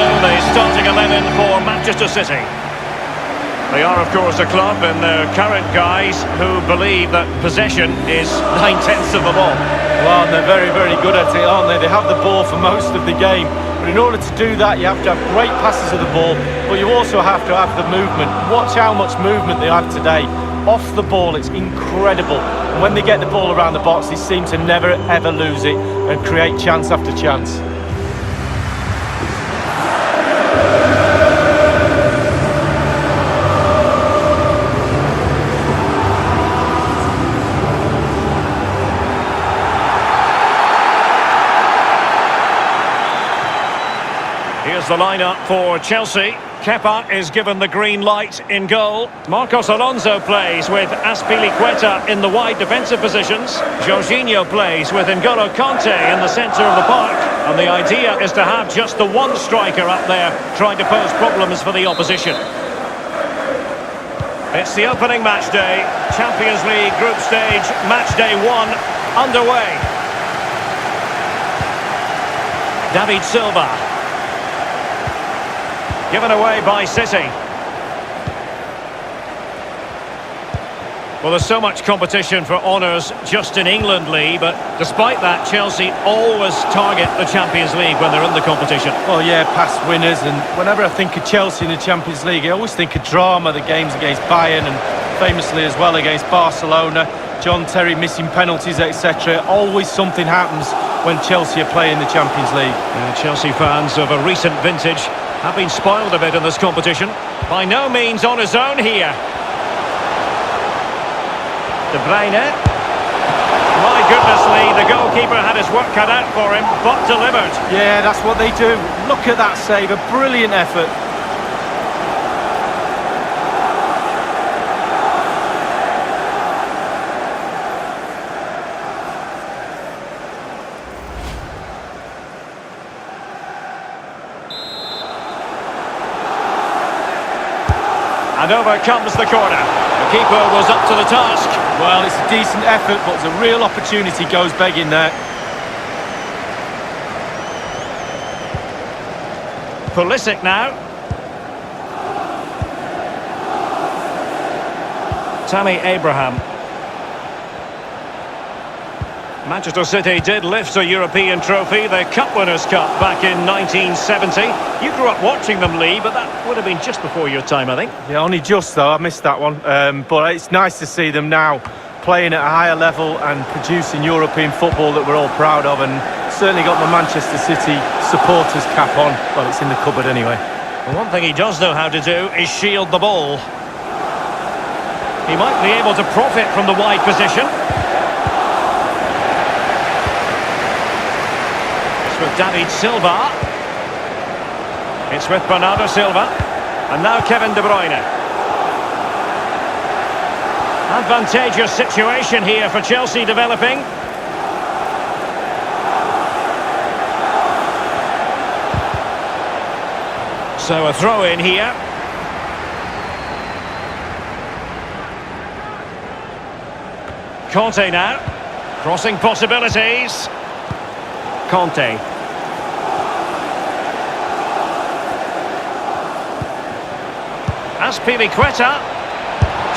So, the starting 11 for Manchester City. They are, of course, a club in their current guise who believe that possession is 9/10 of the ball. Well, and they're very, very good at it, aren't they? They have the ball for most of the game. But in order to do that, you have to have great passes of the ball, but you also have to have the movement. Watch how much movement they have today. Off the ball, it's incredible. And when they get the ball around the box, they seem to never, ever lose it and create chance after chance. Here's the lineup for Chelsea. Kepa is given the green light in goal. Marcos Alonso plays with Azpilicueta in the wide defensive positions. Jorginho plays with N'Golo Kanté in the centre of the park. And the idea is to have just the one striker up there trying to pose problems for the opposition. It's the opening match day. Champions League group stage, match day 1 underway. David Silva. Given away by City. Well, there's so much competition for honours just in England, Lee, but despite that, Chelsea always target the Champions League when they're in the competition. Well, yeah, past winners, and whenever I think of Chelsea in the Champions League, I always think of drama, the games against Bayern, and famously as well against Barcelona, John Terry missing penalties, etc. Always something happens when Chelsea are playing the Champions League. Chelsea fans of a recent vintage have been spoiled a bit in this competition. By no means on his own here. De Bruyne. My goodness, Lee, the goalkeeper had his work cut out for him, but delivered. Yeah, that's what they do. Look at that save, a brilliant effort. And over comes the corner. The keeper was up to the task. Well, it's a decent effort, but it's a real opportunity goes begging there. Pulisic now. Tammy Abraham. Manchester City did lift a European trophy, the Cup Winners' Cup, back in 1970. You grew up watching them, Lee, but that would have been just before your time, I think. Yeah, only just, though. I missed that one. But it's nice to see them now playing at a higher level and producing European football that we're all proud of, and certainly got my Manchester City supporters cap on. Well, it's in the cupboard anyway. And one thing he does know how to do is shield the ball. He might be able to profit from the wide position. With David Silva. It's with Bernardo Silva. And now Kevin De Bruyne. Advantageous situation here for Chelsea developing. So a throw in here. Kanté now. Crossing possibilities. Kanté. Azpilicueta.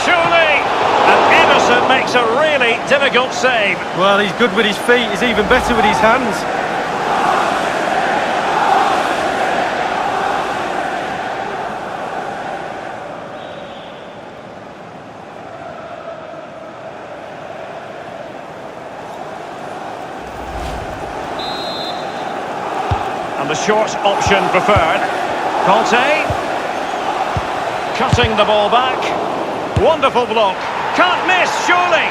Surely! And Ederson makes a really difficult save. Well, he's good with his feet. He's even better with his hands. And the short option preferred. Kanté. Cutting the ball back. Wonderful block. Can't miss, surely.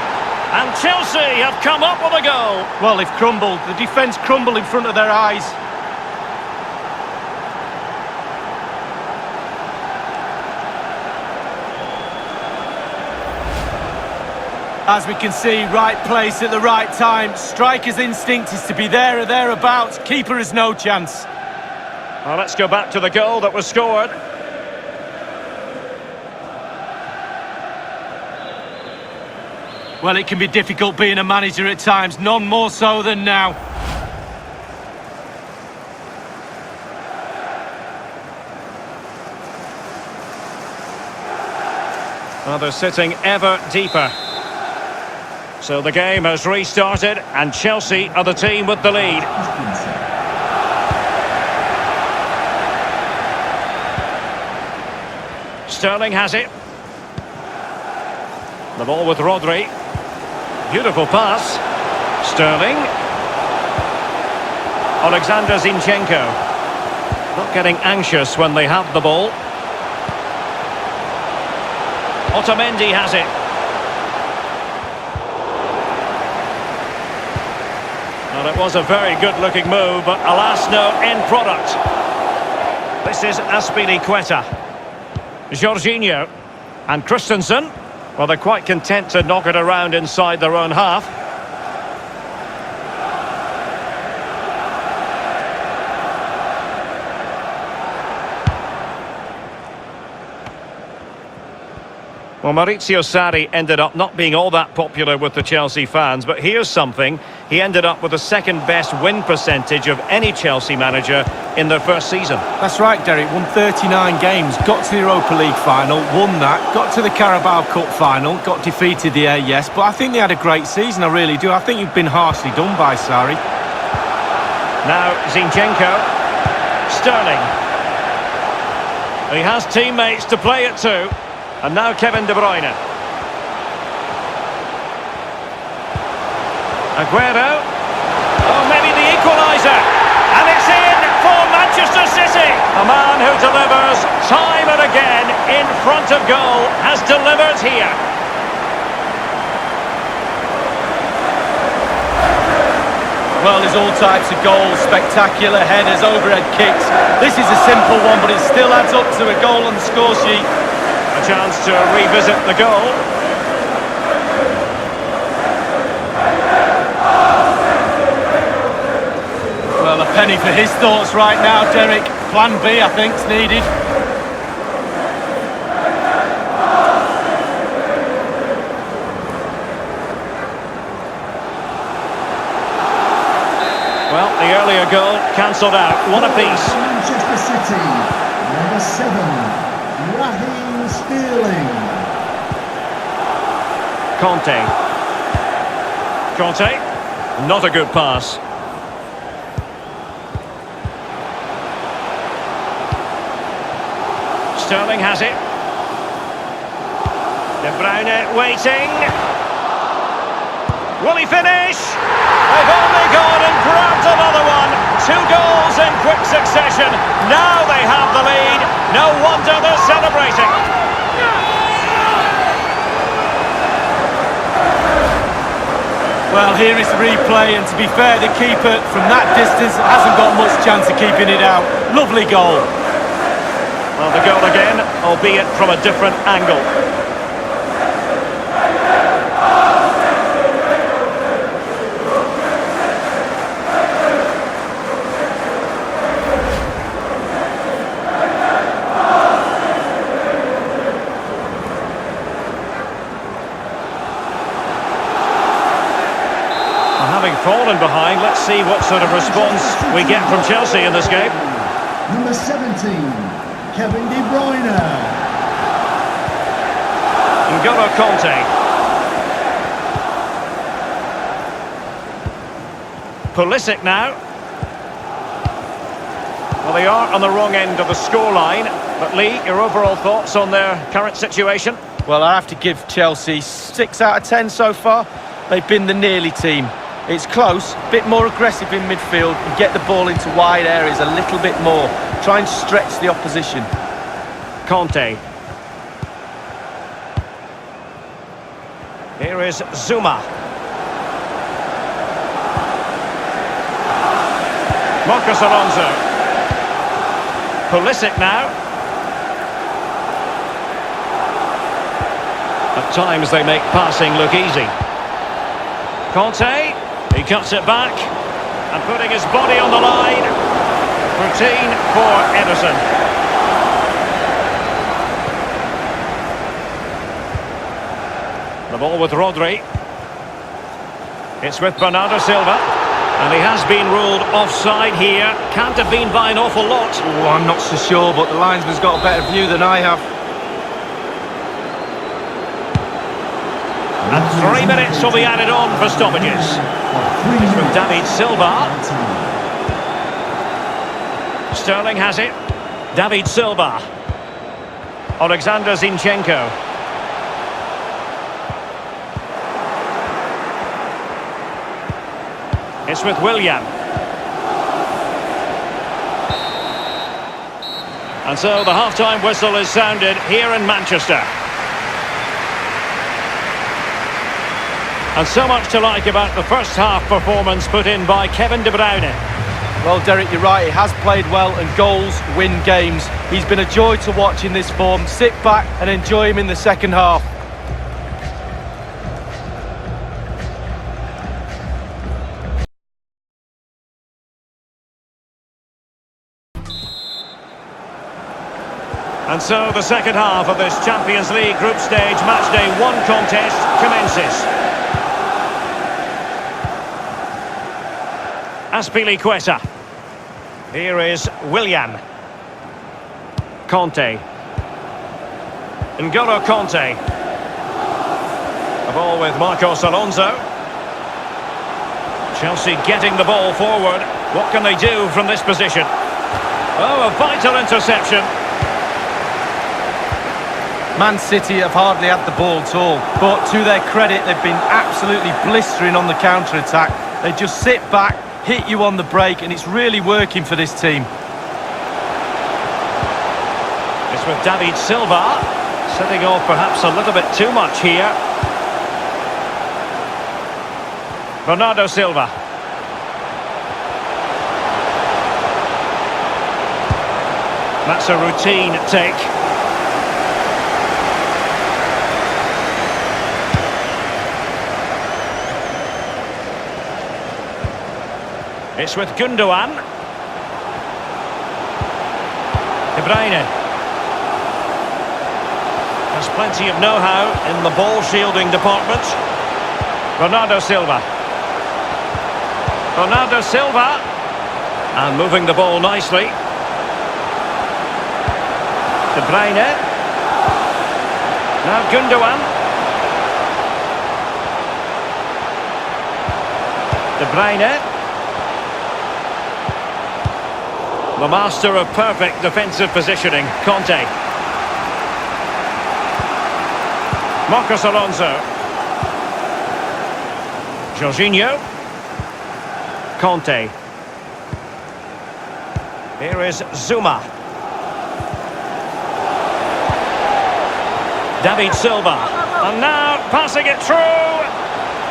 And Chelsea have come up with a goal. Well, they've crumbled. The defence crumbled in front of their eyes. As we can see, right place at the right time. Striker's instinct is to be there or thereabouts. Keeper has no chance. Well, let's go back to the goal that was scored. Well, it can be difficult being a manager at times, none more so than now. Well, they're sitting ever deeper. So the game has restarted, and Chelsea are the team with the lead. Sterling has it. The ball with Rodri. Beautiful pass. Sterling. Alexander Zinchenko. Not getting anxious when they have the ball. Otamendi has it. Well, it was a very good-looking move, but alas, no end product. This is Azpilicueta. Jorginho. And Christensen. Well, they're quite content to knock it around inside their own half. Well, Maurizio Sarri ended up not being all that popular with the Chelsea fans, but here's something. He ended up with the second-best win percentage of any Chelsea manager in their first season. That's right, Derek. Won 39 games, got to the Europa League final, won that, got to the Carabao Cup final, got defeated the AES, but I think they had a great season, I really do. I think you've been harshly done by Sarri. Now, Zinchenko. Sterling. He has teammates to play it to. And now Kevin De Bruyne. Aguero. Oh, maybe the equaliser. And it's in for Manchester City. A man who delivers time and again in front of goal has delivered here. Well, there's all types of goals, spectacular headers, overhead kicks. This is a simple one, but it still adds up to a goal on the score sheet. A chance to revisit the goal. Well, a penny for his thoughts right now, Derek. Plan B, I think, is needed. Well, the earlier goal cancelled out. One apiece. Manchester City, number 7. Raheem Sterling. Conte. Not a good pass. Sterling has it. De Bruyne waiting. Will he finish? They've only gone and grabbed another one. 2 goals in quick succession. Now they have the lead. No wonder they're celebrating. Well, here is the replay, and to be fair, the keeper from that distance hasn't got much chance of keeping it out. Lovely goal. Well, the goal again, albeit from a different angle. Having fallen behind, let's see what sort of response we get from Chelsea in this game. Number 17, Kevin De Bruyne. N'Golo Conte. Pulisic now. Well, they are on the wrong end of the scoreline. But Lee, your overall thoughts on their current situation? Well, I have to give Chelsea 6 out of 10 so far. They've been the nearly team. It's close, a bit more aggressive in midfield and get the ball into wide areas a little bit more. Try and stretch the opposition. Conte. Here is Zuma. Marcos Alonso. Pulisic now. At times they make passing look easy. Conte. He cuts it back and putting his body on the line. Routine for Ederson. The ball with Rodri. It's with Bernardo Silva. And he has been ruled offside here. Can't have been by an awful lot. Oh, I'm not so sure, but the linesman's got a better view than I have. And 3 minutes will be added on for stoppages. It's with David Silva. Sterling has it. David Silva. Alexander Zinchenko. It's with Willian. And so the half-time whistle is sounded here in Manchester. And so much to like about the first half performance put in by Kevin De Bruyne. Well, Derek, you're right. He has played well, and goals win games. He's been a joy to watch in this form. Sit back and enjoy him in the second half. And so the second half of this Champions League group stage matchday 1 contest commences. Azpilicueta. Here is Willian. Conte. N'Golo Conte. The ball with Marcos Alonso. Chelsea getting the ball forward. What can they do from this position? Oh, a vital interception. Man.City have hardly had the ball at all, but to their credit, they've been absolutely blistering on the counter-attack. They just sit back, hit you on the break, and it's really working for this team. It's with David Silva, setting off perhaps a little bit too much here. Bernardo Silva. That's a routine take. It's with Gundogan. De Bruyne. There's plenty of know-how in the ball-shielding department. Bernardo Silva. Bernardo Silva. And moving the ball nicely. De Bruyne. Now Gundogan. De Bruyne. The master of perfect defensive positioning, Conte. Marcos Alonso. Jorginho. Conte. Here is Zuma. David Silva. And now passing it through.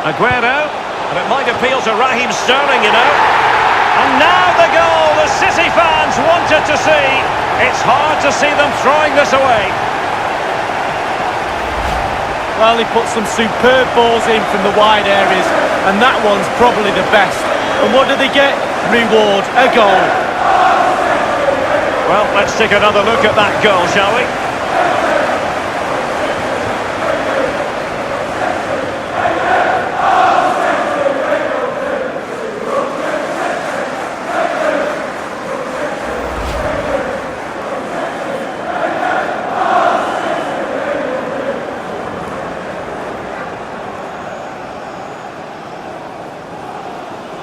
Aguero. And it might appeal to Raheem Sterling, you know. And now the goal the City fans wanted to see. It's hard to see them throwing this away. Well, he put some superb balls in from the wide areas, and that one's probably the best. And what do they get? Reward, a goal. Well, let's take another look at that goal, shall we?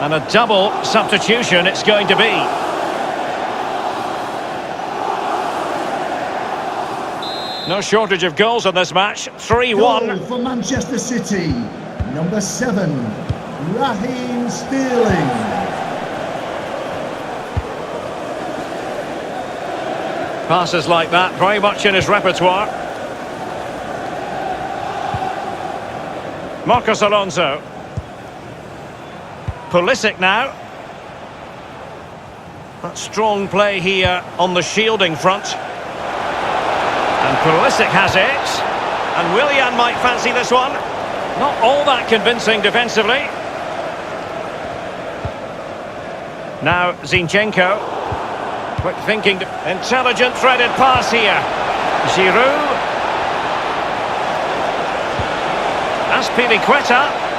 And a double substitution it's going to be. No shortage of goals in this match. 3-1. Goal for Manchester City. Number 7, Raheem Sterling. Passes like that, very much in his repertoire. Marcos Alonso. Pulisic now. That strong play here on the shielding front. And Pulisic has it. And Willian might fancy this one. Not all that convincing defensively. Now Zinchenko. Quick thinking. Intelligent threaded pass here. Giroud. Azpilicueta.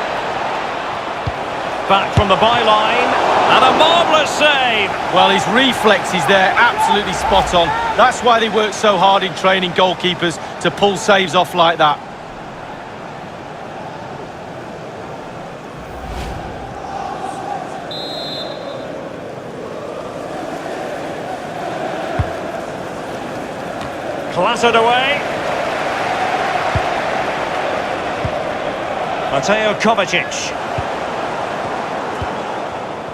Back from the byline, and a marvellous save. Well, his reflexes there, absolutely spot on. That's why they work so hard in training goalkeepers, to pull saves off like that. Clattered away. Mateo Kovacic.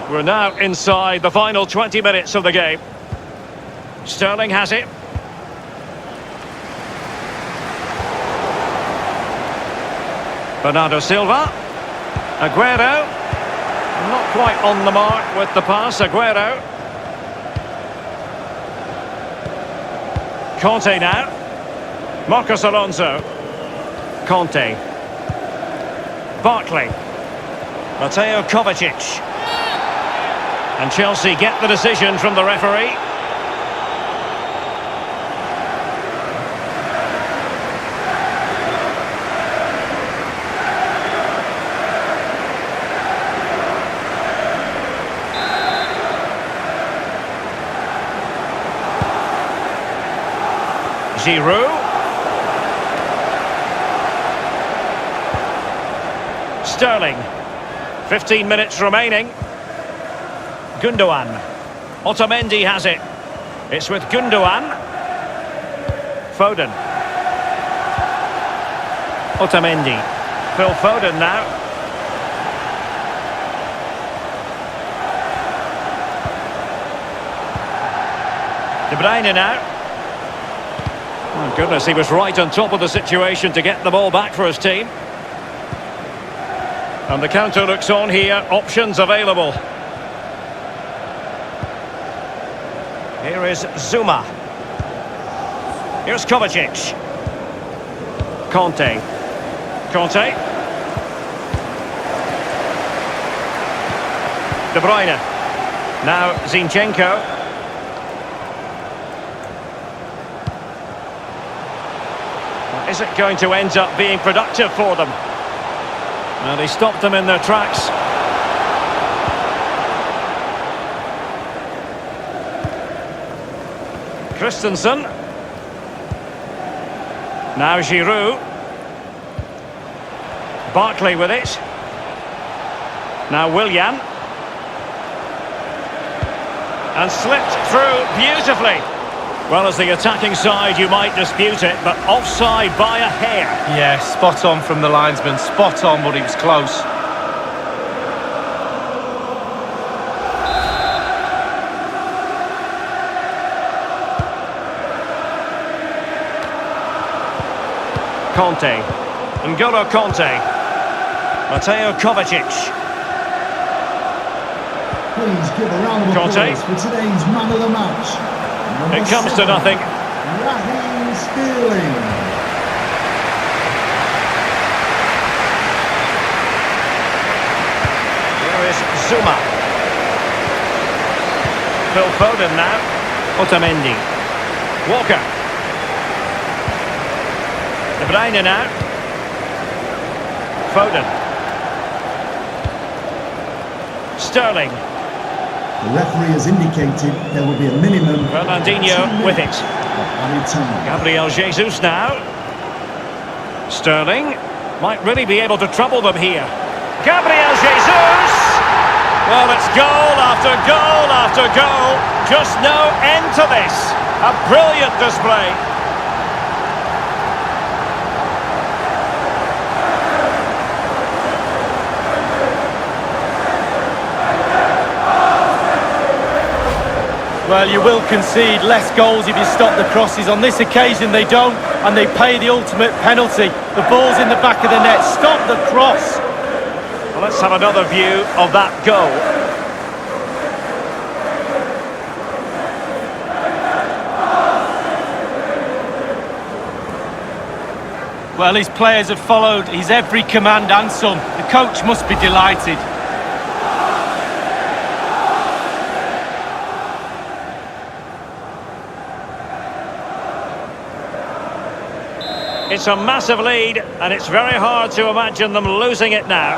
We're now inside the final 20 minutes of the game. Sterling has it. Bernardo Silva. Aguero. Not quite on the mark with the pass, Aguero. Conte now. Marcos Alonso. Conte. Barkley. Mateo Kovacic. And Chelsea get the decision from the referee. Giroud. Sterling. 15 minutes remaining. Gundogan. Otamendi has it. It's with Gundogan. Foden. Otamendi. Phil Foden now. De Bruyne now. Oh goodness, he was right on top of the situation to get the ball back for his team. And the counter looks on here. Options available. Here is Zuma. Here's Kovacic. Conte. Conte. De Bruyne. Now Zinchenko. Is it going to end up being productive for them? And he stopped them in their tracks. Christensen. Now Giroud. Barkley with it. Now Willian. And slipped through beautifully. Well, as the attacking side, you might dispute it, but offside by a hair. Yeah, spot on from the linesman. Spot on, but he was close. Conte. N'Golo Conte. Mateo Kovacic. Please give a round of applause for today's man of the match. It comes to nothing. Raheem Sterling. Here is Zuma. Phil Foden now. Otamendi. Walker. De Bruyne now. Foden. Sterling. The referee has indicated there will be a minimum. Fernandinho with it. Gabriel Jesus now. Sterling might really be able to trouble them here. Gabriel Jesus! Well, it's goal after goal after goal. Just no end to this. A brilliant display. Well, you will concede less goals if you stop the crosses. On this occasion they don't, and they pay the ultimate penalty. The ball's in the back of the net. Stop the cross. Well, let's have another view of that goal. Well, his players have followed his every command and some. The coach must be delighted. It's a massive lead, and it's very hard to imagine them losing it now.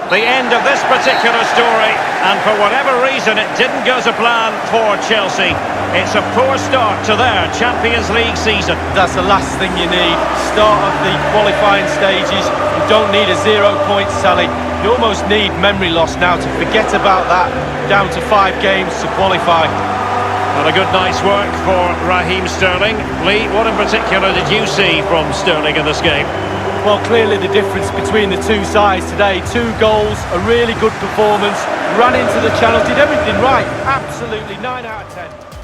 The end of this particular story, and for whatever reason it didn't go to plan for Chelsea. It's a poor start to their Champions League season. That's the last thing you need. Start of the qualifying stages. You don't need a 0-point tally. You almost need memory loss now to forget about that. Down to 5 games to qualify. Well, a good night's work for Raheem Sterling. Lee, what in particular did you see from Sterling in this game? Well, clearly the difference between the two sides today. 2 goals, a really good performance, ran into the channels, did everything right. Absolutely 9 out of 10.